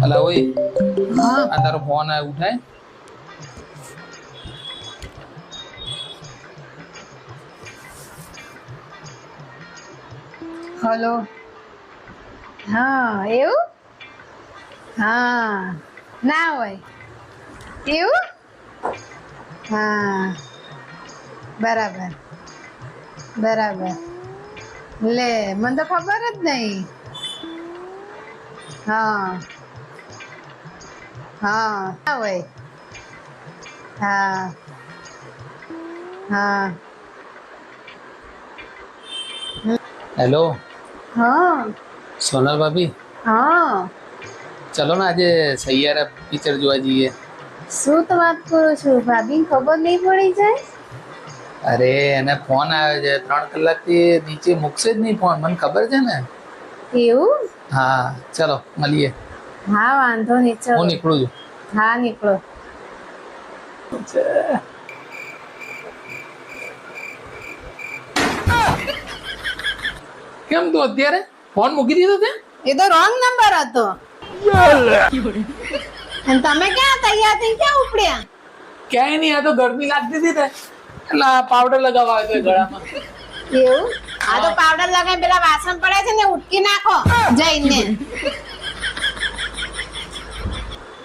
અલા ઓય, હા આ તારો ફોન આવે ઉઠાય. હલો. હા એવું હા ના હોય એવું હા બરાબર બરાબર લે મને તો ખબર જ નહીં. હા હા ના હોય હા હા હેલો હા સોનલ ભાભી, હા ચલો ને આજે સૈયારા પિક્ચર જોવા જઈએ. શું તો વાત કરું છું ભાભી ખબર નહીં પડી જાય. અરે એને ફોન આવે છે 3 કલાક થી નીચે મૂકશે જ નહીં ફોન, મને ખબર છે ને. એવું હા ચલો મળીએ. હા વાંધો નહીં હું ચલો. નીકળું છું. હા નીકળો. કેમ તું અત્યારે ફોન મૂકી દીધો તે? એ તો રોંગ નંબર હતો. અને તમે ક્યાં તૈયાર થઈને ક્યાં ઉપડ્યા? ક્યાંય નહીં, આ તો ગરમી લાગતી હતી ને એટલે આ પાવડર લગાવવા આવ્યો તો ગળામાં. એવું આ તો પાવડર લગાવીને પેલા વાસણ પડે છે ને ઉટકી નાખો જઈને.